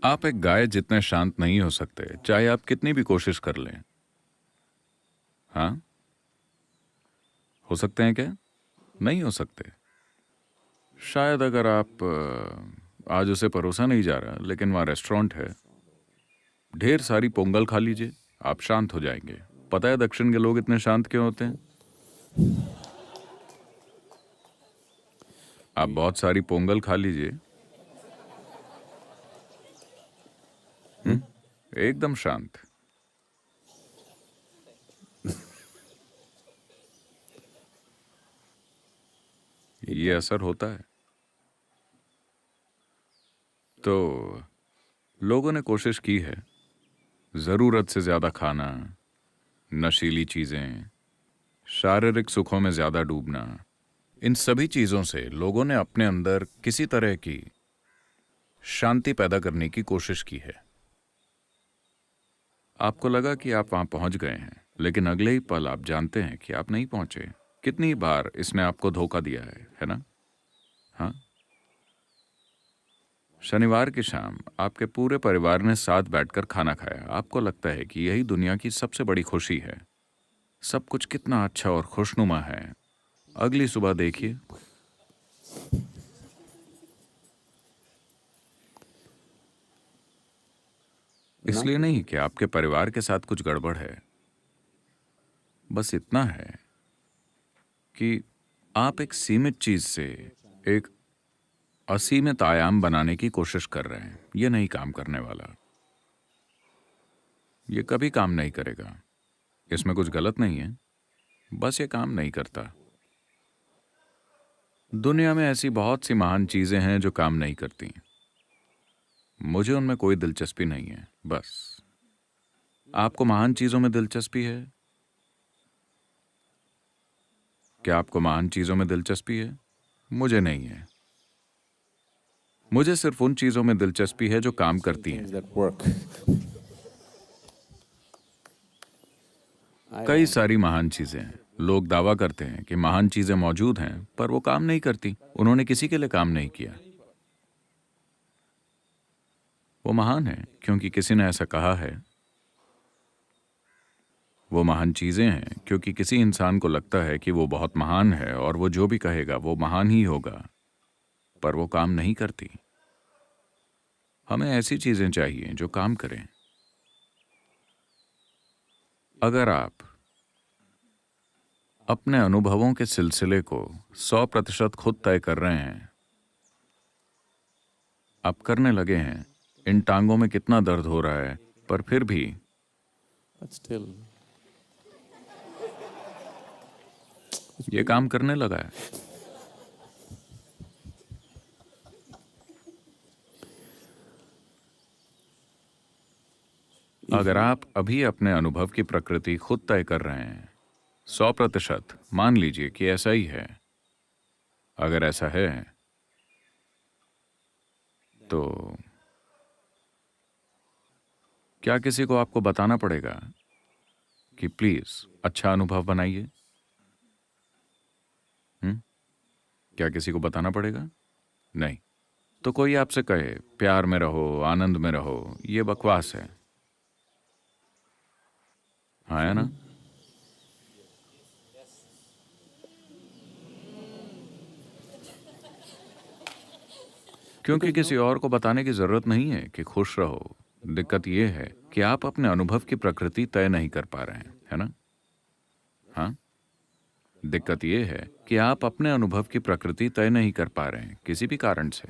आप एक गाय जितने शांत नहीं हो सकते, चाहे आप कितनी भी कोशिश कर लें। हाँ, हो सकते हैं क्या? नहीं हो सकते। शायद अगर आप आज उसे परोसा नहीं जा रहा, लेकिन वहाँ रेस्टोरेंट है, ढेर सारी पोंगल खा लीजिए, आप शांत हो जाएंगे। पता है दक्षिण के लोग इतने शांत क्यों होते हैं? आप बहुत सारी पोंगल खा लीजिए, एकदम शांत। ये असर होता है। तो लोगों ने कोशिश की है, जरूरत से ज्यादा खाना, नशीली चीजें, शारीरिक सुखों में ज्यादा डूबना, इन सभी चीजों से लोगों ने अपने अंदर किसी तरह की शांति पैदा करने की कोशिश की है। आपको लगा कि आप वहां पहुंच गए हैं, लेकिन अगले ही पल आप जानते हैं कि आप नहीं पहुंचे। कितनी बार इसने आपको धोखा दिया है ना? हाँ। शनिवार की शाम आपके पूरे परिवार ने साथ बैठकर खाना खाया। आपको लगता है कि यही दुनिया की सबसे बड़ी खुशी है। सब कुछ कितना अच्छा और खुशनुमा है। अगली सुबह देखिए, इसलिए नहीं कि आपके परिवार के साथ कुछ गड़बड़ है, बस इतना है कि आप एक सीमित चीज से एक असीमित आयाम बनाने की कोशिश कर रहे हैं। ये नहीं काम करने वाला। ये कभी काम नहीं करेगा। इसमें कुछ गलत नहीं है, बस ये काम नहीं करता। दुनिया में ऐसी बहुत सी महान चीजें हैं जो काम नहीं करती। मुझे उनमें कोई दिलचस्पी नहीं है। बस आपको महान चीजों में दिलचस्पी है? क्या आपको महान चीजों में दिलचस्पी है? मुझे नहीं है। मुझे सिर्फ उन चीजों में दिलचस्पी है जो काम करती हैं। कई सारी महान चीजें हैं। लोग दावा करते हैं कि महान चीजें मौजूद हैं, पर वो काम नहीं करती। उन्होंने किसी के लिए काम नहीं किया। वो महान है क्योंकि किसी ने ऐसा कहा है। वो महान चीजें हैं क्योंकि किसी इंसान को लगता है कि वो बहुत महान है और वो जो भी कहेगा वो महान ही होगा, पर वो काम नहीं करती। हमें ऐसी चीजें चाहिए जो काम करें। अगर आप अपने अनुभवों के सिलसिले को 100% खुद तय कर रहे हैं, आप करने लगे हैं, इन टांगों में कितना दर्द हो रहा है, पर फिर भी ये काम करने लगा है। अगर आप अभी अपने अनुभव की प्रकृति खुद तय कर रहे हैं, 100% मान लीजिए कि ऐसा ही है। अगर ऐसा है तो क्या किसी को आपको बताना पड़ेगा कि प्लीज अच्छा अनुभव बनाइए? क्या किसी को बताना पड़ेगा? नहीं। तो कोई आपसे कहे प्यार में रहो, आनंद में रहो, ये बकवास है। हाँ, है ना? क्योंकि किसी और को बताने की जरूरत नहीं है कि खुश रहो। दिक्कत यह है कि आप अपने अनुभव की प्रकृति तय नहीं कर पा रहे हैं, है ना? हाँ। दिक्कत यह है कि आप अपने अनुभव की प्रकृति तय नहीं कर पा रहे हैं किसी भी कारण से।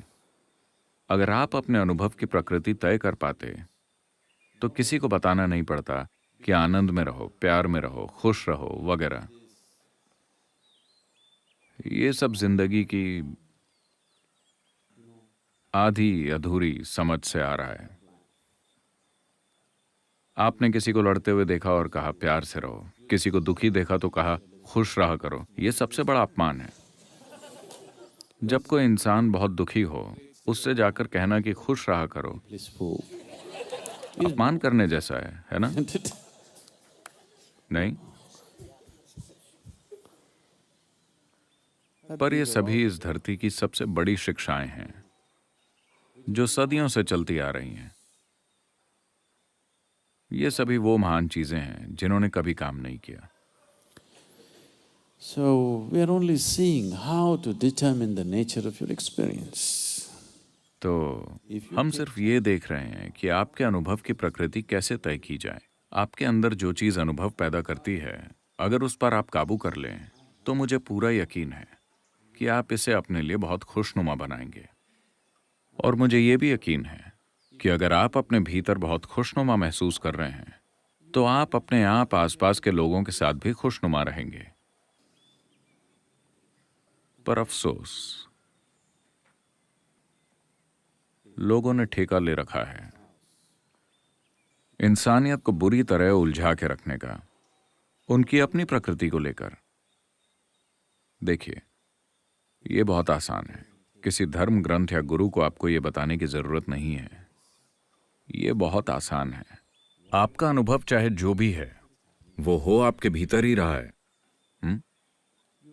अगर आप अपने अनुभव की प्रकृति तय कर पाते तो किसी को बताना नहीं पड़ता कि आनंद में रहो, प्यार में रहो, खुश रहो वगैरह। ये सब जिंदगी की आधी अधूरी समझ से आ रहा है। आपने किसी को लड़ते हुए देखा और कहा प्यार से रहो, किसी को दुखी देखा तो कहा खुश रहा करो। यह सबसे बड़ा अपमान है। जब कोई इंसान बहुत दुखी हो, उससे जाकर कहना कि खुश रहा करो, अपमान करने जैसा है ना? नहीं। पर ये सभी इस धरती की सबसे बड़ी शिक्षाएं हैं जो सदियों से चलती आ रही हैं। ये सभी वो महान चीजें हैं जिन्होंने कभी काम नहीं किया। So we are only seeing how to determine the nature of your experience. तो हम सिर्फ ये देख रहे हैं कि आपके अनुभव की प्रकृति कैसे तय की जाए। आपके अंदर जो चीज अनुभव पैदा करती है, अगर उस पर आप काबू कर लें तो मुझे पूरा यकीन है कि आप इसे अपने लिए बहुत खुशनुमा बनाएंगे। और मुझे ये भी यकीन है कि अगर आप अपने भीतर बहुत खुशनुमा महसूस कर रहे हैं तो आप अपने आप आसपास के लोगों के साथ भी खुशनुमा रहेंगे। पर अफसोस, लोगों ने ठेका ले रखा है इंसानियत को बुरी तरह उलझा के रखने का, उनकी अपनी प्रकृति को लेकर। देखिए, ये बहुत आसान है। किसी धर्म ग्रंथ या गुरु को आपको ये बताने की जरूरत नहीं है। ये बहुत आसान है। आपका अनुभव चाहे जो भी है, वो हो आपके भीतर ही रहा है।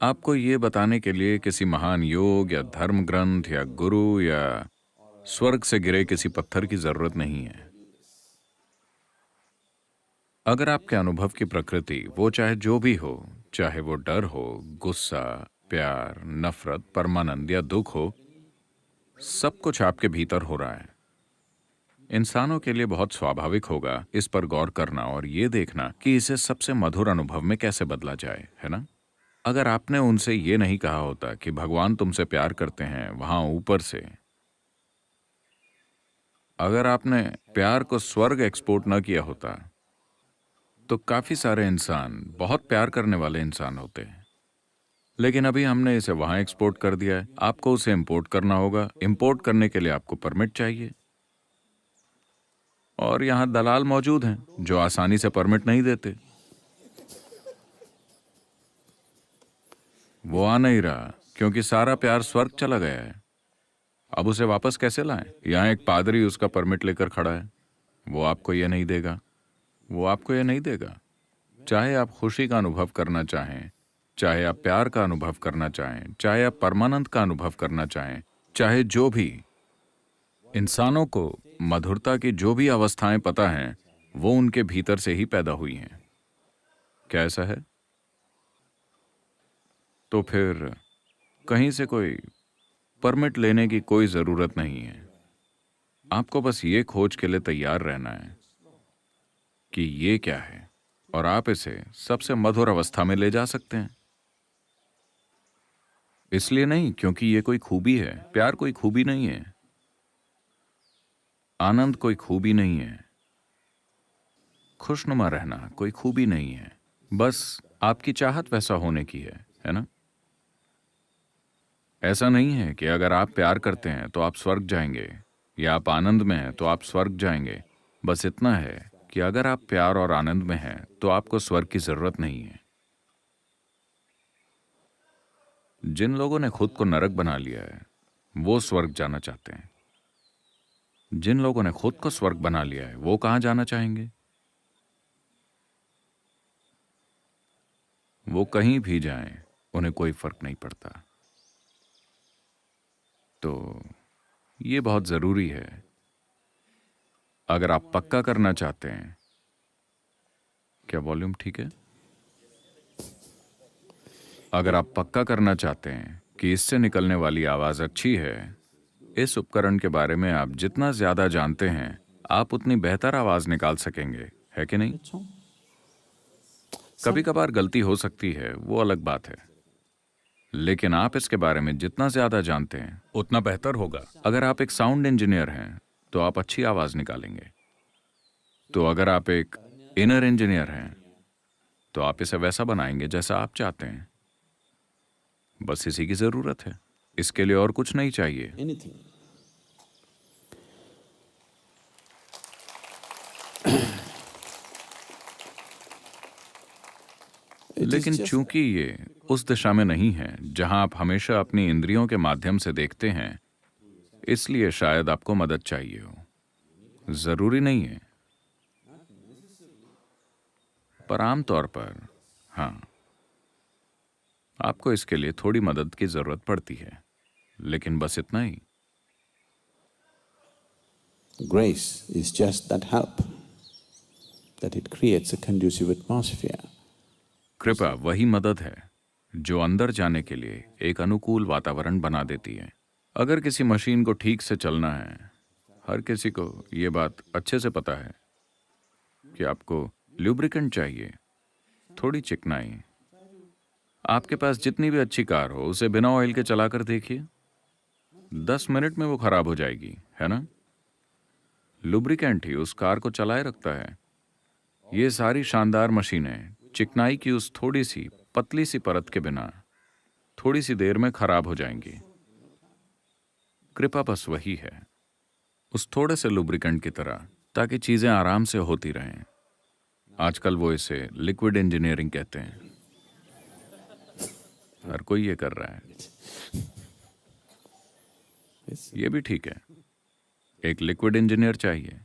आपको ये बताने के लिए किसी महान योग या धर्म ग्रंथ या गुरु या स्वर्ग से गिरे किसी पत्थर की जरूरत नहीं है। अगर आपके अनुभव की प्रकृति वो चाहे जो भी हो, चाहे वो डर हो, गुस्सा, प्यार, नफरत, परमानंद या दुख हो, सब कुछ आपके भीतर हो रहा है। इंसानों के लिए बहुत स्वाभाविक होगा इस पर गौर करना और ये देखना कि इसे सबसे मधुर अनुभव में कैसे बदला जाए, है ना? अगर आपने उनसे ये नहीं कहा होता कि भगवान तुमसे प्यार करते हैं वहां ऊपर से, अगर आपने प्यार को स्वर्ग एक्सपोर्ट ना किया होता, तो काफी सारे इंसान बहुत प्यार करने वाले इंसान होते हैं। लेकिन अभी हमने इसे वहां एक्सपोर्ट कर दिया है। आपको उसे इंपोर्ट करना होगा। इंपोर्ट करने के लिए आपको परमिट चाहिए, और यहां दलाल मौजूद हैं जो आसानी से परमिट नहीं देते। वो आ नहीं रहा क्योंकि सारा प्यार स्वर्ग चला गया है। अब उसे वापस कैसे लाएं? यहां एक पादरी उसका परमिट लेकर खड़ा है। वो आपको ये नहीं देगा। वो आपको ये नहीं देगा। चाहे आप खुशी का अनुभव करना चाहें, चाहे आप प्यार का अनुभव करना चाहें, चाहे आप परमानंद का अनुभव करना चाहें, चाहे जो भी, इंसानों को मधुरता की जो भी अवस्थाएं पता हैं, वो उनके भीतर से ही पैदा हुई हैं। क्या ऐसा है? तो फिर कहीं से कोई परमिट लेने की कोई जरूरत नहीं है। आपको बस ये खोज के लिए तैयार रहना है कि ये क्या है, और आप इसे सबसे मधुर अवस्था में ले जा सकते हैं। इसलिए नहीं क्योंकि ये कोई खूबी है। प्यार कोई खूबी नहीं है। आनंद कोई खूबी नहीं है। खुशनुमा रहना कोई खूबी नहीं है। बस आपकी चाहत वैसा होने की है ना? ऐसा नहीं है कि अगर आप प्यार करते हैं तो आप स्वर्ग जाएंगे, या आप आनंद में हैं तो आप स्वर्ग जाएंगे। बस इतना है कि अगर आप प्यार और आनंद में हैं तो आपको स्वर्ग की जरूरत नहीं है। जिन लोगों ने खुद को नरक बना लिया है वो स्वर्ग जाना चाहते हैं। जिन लोगों ने खुद को स्वर्ग बना लिया है वो कहां जाना चाहेंगे? वो कहीं भी जाएं, उन्हें कोई फर्क नहीं पड़ता। तो ये बहुत जरूरी है। अगर आप पक्का करना चाहते हैं, क्या वॉल्यूम ठीक है? अगर आप पक्का करना चाहते हैं कि इससे निकलने वाली आवाज अच्छी है, इस उपकरण के बारे में आप जितना ज्यादा जानते हैं, आप उतनी बेहतर आवाज निकाल सकेंगे, है कि नहीं? कभी कभार गलती हो सकती है, वो अलग बात है, लेकिन आप इसके बारे में जितना ज्यादा जानते हैं उतना बेहतर होगा। अगर आप एक साउंड इंजीनियर हैं तो आप अच्छी आवाज निकालेंगे। तो अगर आप एक इनर इंजीनियर हैं तो आप इसे वैसा बनाएंगे जैसा आप चाहते हैं। बस इसी की जरूरत है। इसके लिए और कुछ नहीं चाहिए। Anything. लेकिन चूंकि ये उस दिशा में नहीं है जहां आप हमेशा अपनी इंद्रियों के माध्यम से देखते हैं, इसलिए शायद आपको मदद चाहिए हो। जरूरी नहीं है, पर आमतौर पर हाँ, आपको इसके लिए थोड़ी मदद की जरूरत पड़ती है, लेकिन बस इतना ही। Grace is just that help. that it creates a conducive atmosphere. कृपा वही मदद है जो अंदर जाने के लिए एक अनुकूल वातावरण बना देती है। अगर किसी मशीन को ठीक से चलना है, हर किसी को ये बात अच्छे से पता है कि आपको लुब्रिकेंट चाहिए, थोड़ी चिकनाई। आपके पास जितनी भी अच्छी कार हो, उसे बिना ऑयल के चलाकर देखिए, 10 मिनट में वो खराब हो जाएगी, है ना? लुब्रिकेंट ही उस कार को चलाए रखता है। ये सारी शानदार मशीनें चिकनाई की उस थोड़ी सी पतली सी परत के बिना थोड़ी सी देर में खराब हो जाएंगी। कृपा बस वही है, उस थोड़े से लुब्रिकेंट की तरह, ताकि चीजें आराम से होती रहें। आजकल वो इसे लिक्विड इंजीनियरिंग कहते हैं। हर कोई ये कर रहा है। ये भी ठीक है, एक लिक्विड इंजीनियर चाहिए,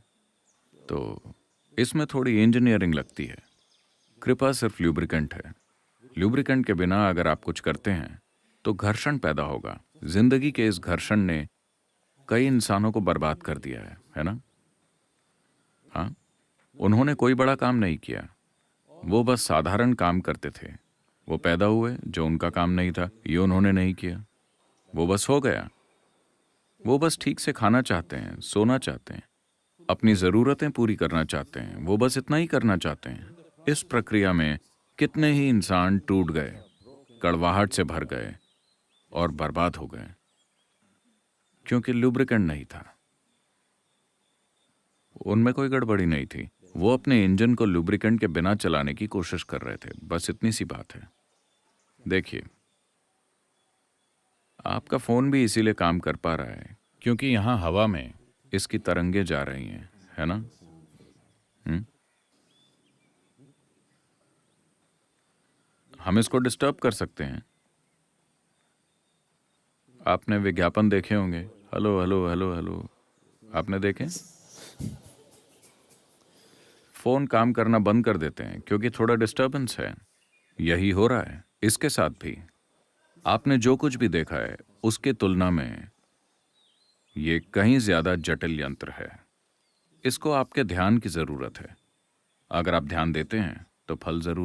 तो इसमें थोड़ी इंजीनियरिंग लगती है। कृपा सिर्फ लुब्रिकेंट है। लुब्रिकेंट के बिना अगर आप कुछ करते हैं तो घर्षण पैदा होगा। जिंदगी के इस घर्षण ने कई इंसानों को बर्बाद कर दिया है ना? हाँ, उन्होंने कोई बड़ा काम नहीं किया, वो बस साधारण काम करते थे। वो पैदा हुए, जो उनका काम नहीं था, ये उन्होंने नहीं किया, वो बस हो गया। वो बस ठीक से खाना चाहते हैं, सोना चाहते हैं, अपनी ज़रूरतें पूरी करना चाहते हैं, वो बस इतना ही करना चाहते हैं। इस प्रक्रिया में कितने ही इंसान टूट गए, कड़वाहट से भर गए और बर्बाद हो गए, क्योंकि लुब्रिकेंट नहीं था। उनमें कोई गड़बड़ी नहीं थी, वो अपने इंजन को लुब्रिकेंट के बिना चलाने की कोशिश कर रहे थे, बस इतनी सी बात है। देखिए, आपका फोन भी इसीलिए काम कर पा रहा है क्योंकि यहां हवा में इसकी तरंगे जा रही हैं, है ना? हम इसको डिस्टर्ब कर सकते हैं। आपने विज्ञापन देखे होंगे, हेलो हेलो हेलो हेलो, आपने देखे? फोन काम करना बंद कर देते हैं क्योंकि थोड़ा डिस्टर्बेंस है। यही हो रहा है इसके साथ भी। आपने जो कुछ भी देखा है उसके तुलना में ये कहीं ज्यादा जटिल यंत्र है। इसको आपके ध्यान की जरूरत है। अगर आप ध्यान देते हैं तो फल जरूर